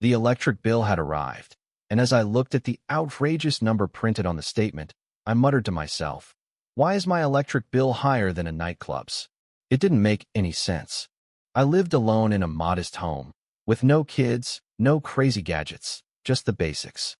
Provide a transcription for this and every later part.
The electric bill had arrived, and as I looked at the outrageous number printed on the statement, I muttered to myself, why is my electric bill higher than a nightclub's? It didn't make any sense. I lived alone in a modest home, with no kids, no crazy gadgets, just the basics.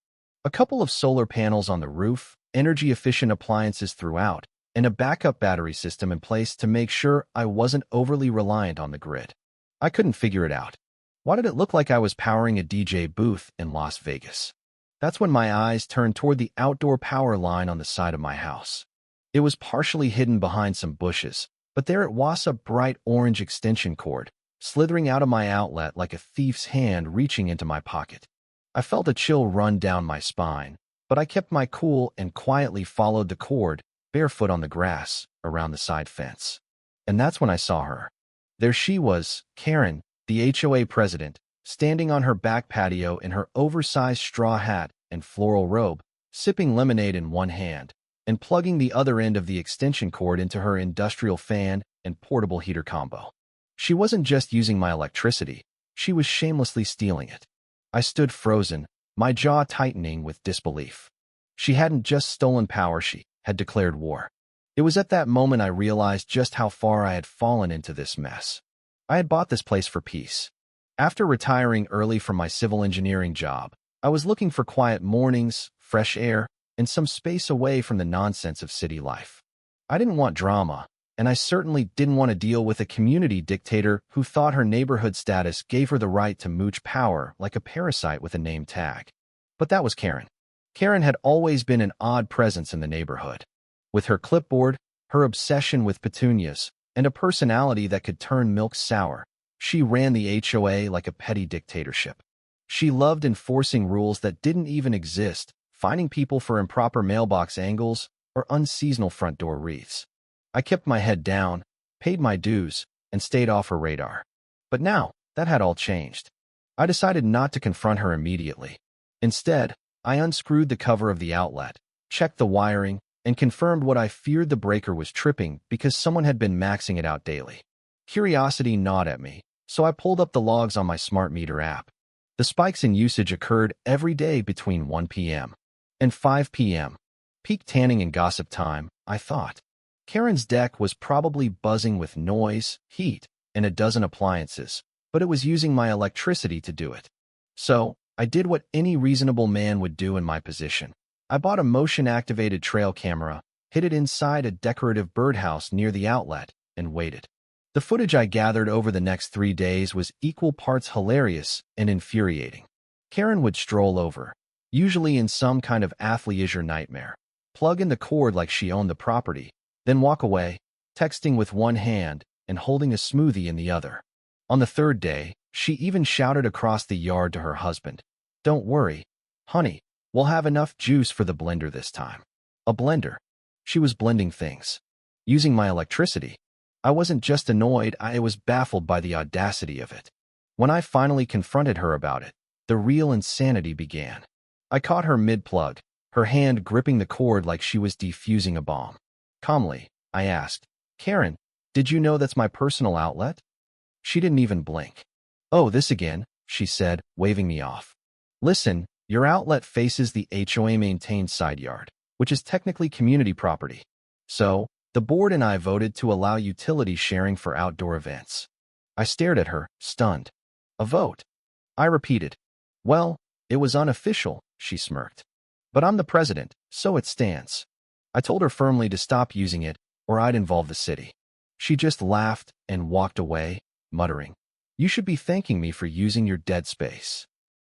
A couple of solar panels on the roof, energy-efficient appliances throughout, and a backup battery system in place to make sure I wasn't overly reliant on the grid. I couldn't figure it out. Why did it look like I was powering a DJ booth in Las Vegas? That's when my eyes turned toward the outdoor power line on the side of my house. It was partially hidden behind some bushes, but there it was, a bright orange extension cord, slithering out of my outlet like a thief's hand reaching into my pocket. I felt a chill run down my spine, but I kept my cool and quietly followed the cord, barefoot on the grass, around the side fence. And that's when I saw her. There she was, Karen, the HOA president, standing on her back patio in her oversized straw hat and floral robe, sipping lemonade in one hand, and plugging the other end of the extension cord into her industrial fan and portable heater combo. She wasn't just using my electricity, she was shamelessly stealing it. I stood frozen, my jaw tightening with disbelief. She hadn't just stolen power, she had declared war. It was at that moment I realized just how far I had fallen into this mess. I had bought this place for peace. After retiring early from my civil engineering job, I was looking for quiet mornings, fresh air, and some space away from the nonsense of city life. I didn't want drama, and I certainly didn't want to deal with a community dictator who thought her neighborhood status gave her the right to mooch power like a parasite with a name tag. But that was Karen. Karen had always been an odd presence in the neighborhood. With her clipboard, her obsession with petunias, and a personality that could turn milk sour, she ran the HOA like a petty dictatorship. She loved enforcing rules that didn't even exist, fining people for improper mailbox angles or unseasonal front door wreaths. I kept my head down, paid my dues, and stayed off her radar. But now, that had all changed. I decided not to confront her immediately. Instead, I unscrewed the cover of the outlet, checked the wiring, and confirmed what I feared: the breaker was tripping because someone had been maxing it out daily. Curiosity gnawed at me, so I pulled up the logs on my smart meter app. The spikes in usage occurred every day between 1 p.m. and 5 p.m. Peak tanning and gossip time, I thought. Karen's deck was probably buzzing with noise, heat, and a dozen appliances, but it was using my electricity to do it. So, I did what any reasonable man would do in my position. I bought a motion-activated trail camera, hid it inside a decorative birdhouse near the outlet, and waited. The footage I gathered over the next 3 days was equal parts hilarious and infuriating. Karen would stroll over, usually in some kind of athleisure nightmare, plug in the cord like she owned the property, then walk away, texting with one hand and holding a smoothie in the other. On the third day, she even shouted across the yard to her husband, "Don't worry, honey, we'll have enough juice for the blender this time." A blender. She was blending things. Using my electricity. I wasn't just annoyed, I was baffled by the audacity of it. When I finally confronted her about it, the real insanity began. I caught her mid-plug, her hand gripping the cord like she was defusing a bomb. Calmly, I asked, "Karen, did you know that's my personal outlet?" She didn't even blink. "Oh, this again," she said, waving me off. "Listen, your outlet faces the HOA-maintained side yard, which is technically community property. So, the board and I voted to allow utility sharing for outdoor events." I stared at her, stunned. "A vote?" I repeated. "Well, it was unofficial," she smirked. "But I'm the president, so it stands." I told her firmly to stop using it, or I'd involve the city. She just laughed and walked away, muttering, "You should be thanking me for using your dead space."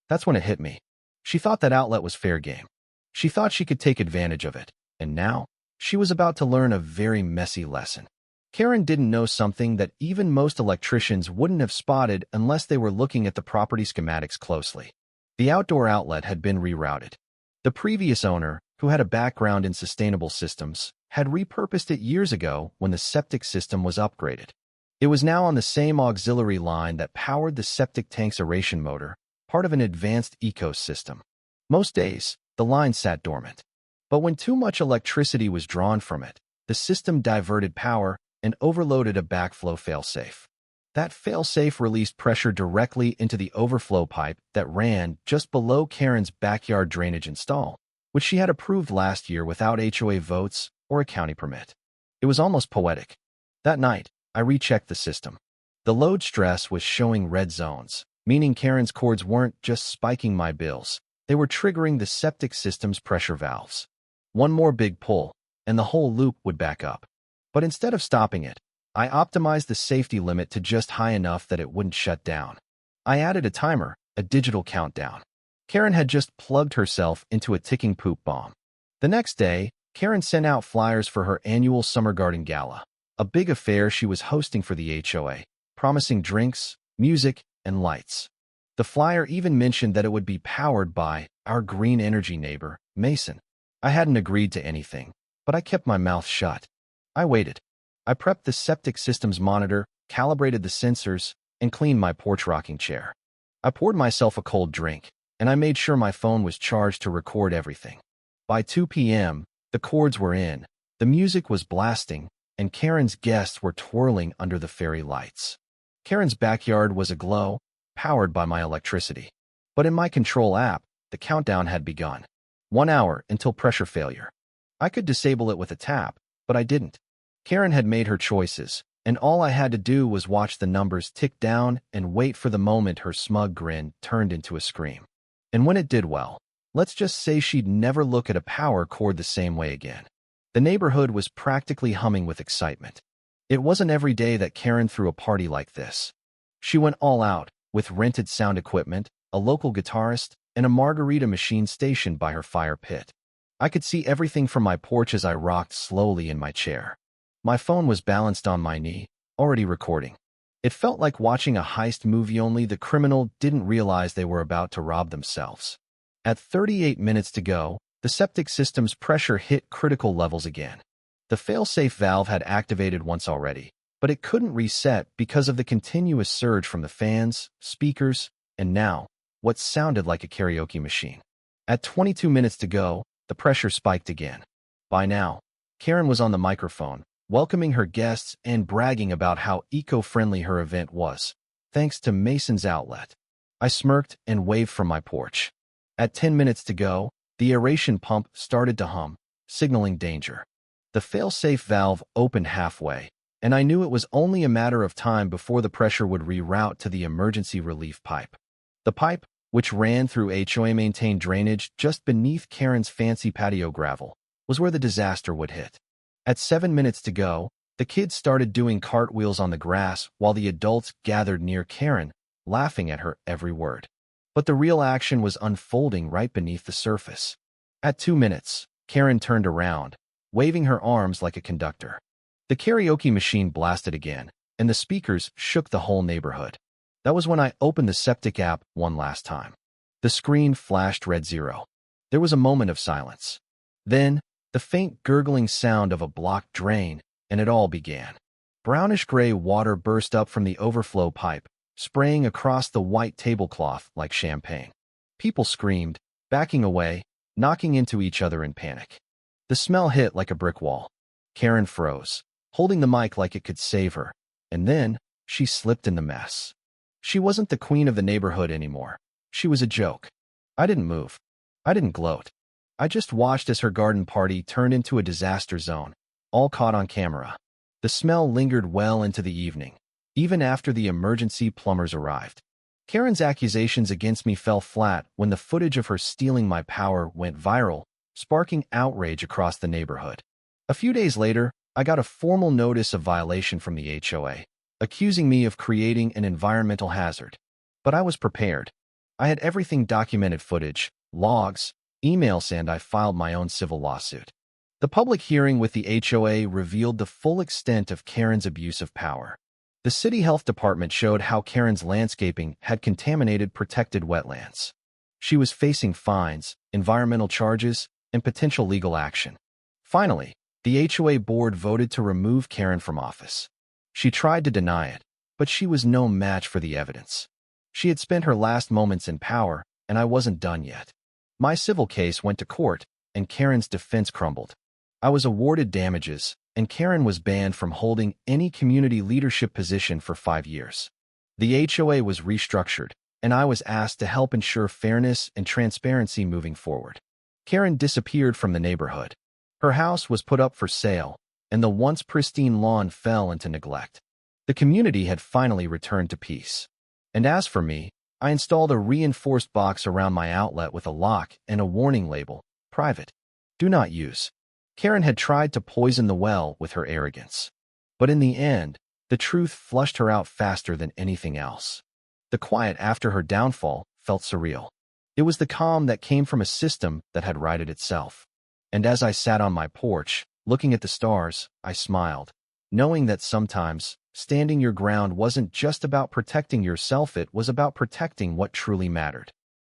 That's when it hit me. She thought that outlet was fair game. She thought she could take advantage of it, and now, she was about to learn a very messy lesson. Karen didn't know something that even most electricians wouldn't have spotted unless they were looking at the property schematics closely. The outdoor outlet had been rerouted. The previous owner, who had a background in sustainable systems, had repurposed it years ago when the septic system was upgraded. It was now on the same auxiliary line that powered the septic tank's aeration motor, part of an advanced ecosystem. Most days, the line sat dormant. But when too much electricity was drawn from it, the system diverted power and overloaded a backflow failsafe. That failsafe released pressure directly into the overflow pipe that ran just below Karen's backyard drainage install, which she had approved last year without HOA votes or a county permit. It was almost poetic. That night, I rechecked the system. The load stress was showing red zones, meaning Karen's cords weren't just spiking my bills, they were triggering the septic system's pressure valves. One more big pull, and the whole loop would back up. But instead of stopping it, I optimized the safety limit to just high enough that it wouldn't shut down. I added a timer, a digital countdown. Karen had just plugged herself into a ticking poop bomb. The next day, Karen sent out flyers for her annual Summer Garden Gala, a big affair she was hosting for the HOA, promising drinks, music, and lights. The flyer even mentioned that it would be powered by our green energy neighbor, Mason. I hadn't agreed to anything, but I kept my mouth shut. I waited. I prepped the septic system's monitor, calibrated the sensors, and cleaned my porch rocking chair. I poured myself a cold drink, and I made sure my phone was charged to record everything. By 2 p.m., the cords were in, the music was blasting, and Karen's guests were twirling under the fairy lights. Karen's backyard was aglow, powered by my electricity. But in my control app, the countdown had begun. 1 hour until pressure failure. I could disable it with a tap, but I didn't. Karen had made her choices, and all I had to do was watch the numbers tick down and wait for the moment her smug grin turned into a scream. And when it did well, let's just say she'd never look at a power cord the same way again. The neighborhood was practically humming with excitement. It wasn't every day that Karen threw a party like this. She went all out, with rented sound equipment, a local guitarist, and a margarita machine stationed by her fire pit. I could see everything from my porch as I rocked slowly in my chair. My phone was balanced on my knee, already recording. It felt like watching a heist movie, only the criminal didn't realize they were about to rob themselves. At 38 minutes to go, the septic system's pressure hit critical levels again. The failsafe valve had activated once already, but it couldn't reset because of the continuous surge from the fans, speakers, and now, what sounded like a karaoke machine. At 22 minutes to go, the pressure spiked again. By now, Karen was on the microphone, welcoming her guests and bragging about how eco-friendly her event was, thanks to Mason's outlet. I smirked and waved from my porch. At 10 minutes to go, the aeration pump started to hum, signaling danger. The failsafe valve opened halfway, and I knew it was only a matter of time before the pressure would reroute to the emergency relief pipe. The pipe, which ran through HOA-maintained drainage just beneath Karen's fancy patio gravel, was where the disaster would hit. At 7 minutes to go, the kids started doing cartwheels on the grass while the adults gathered near Karen, laughing at her every word. But the real action was unfolding right beneath the surface. At 2 minutes, Karen turned around, waving her arms like a conductor. The karaoke machine blasted again, and the speakers shook the whole neighborhood. That was when I opened the Septic app one last time. The screen flashed red 0. There was a moment of silence. Then, the faint gurgling sound of a blocked drain, and it all began. Brownish-gray water burst up from the overflow pipe, spraying across the white tablecloth like champagne. People screamed, backing away, knocking into each other in panic. The smell hit like a brick wall. Karen froze, holding the mic like it could save her, and then she slipped in the mess. She wasn't the queen of the neighborhood anymore. She was a joke. I didn't move. I didn't gloat. I just watched as her garden party turned into a disaster zone, all caught on camera. The smell lingered well into the evening, even after the emergency plumbers arrived. Karen's accusations against me fell flat when the footage of her stealing my power went viral, sparking outrage across the neighborhood. A few days later, I got a formal notice of violation from the HOA, accusing me of creating an environmental hazard. But I was prepared. I had everything: documented footage, logs, emails, and I filed my own civil lawsuit. The public hearing with the HOA revealed the full extent of Karen's abuse of power. The city health department showed how Karen's landscaping had contaminated protected wetlands. She was facing fines, environmental charges, and potential legal action. Finally, the HOA board voted to remove Karen from office. She tried to deny it, but she was no match for the evidence. She had spent her last moments in power, and I wasn't done yet. My civil case went to court, and Karen's defense crumbled. I was awarded damages, and Karen was banned from holding any community leadership position for 5 years. The HOA was restructured, and I was asked to help ensure fairness and transparency moving forward. Karen disappeared from the neighborhood. Her house was put up for sale, and the once pristine lawn fell into neglect. The community had finally returned to peace. And as for me, I installed a reinforced box around my outlet with a lock and a warning label, private. Do not use. Karen had tried to poison the well with her arrogance. But in the end, the truth flushed her out faster than anything else. The quiet after her downfall felt surreal. It was the calm that came from a system that had righted itself. And as I sat on my porch, looking at the stars, I smiled, knowing that sometimes standing your ground wasn't just about protecting yourself, it was about protecting what truly mattered.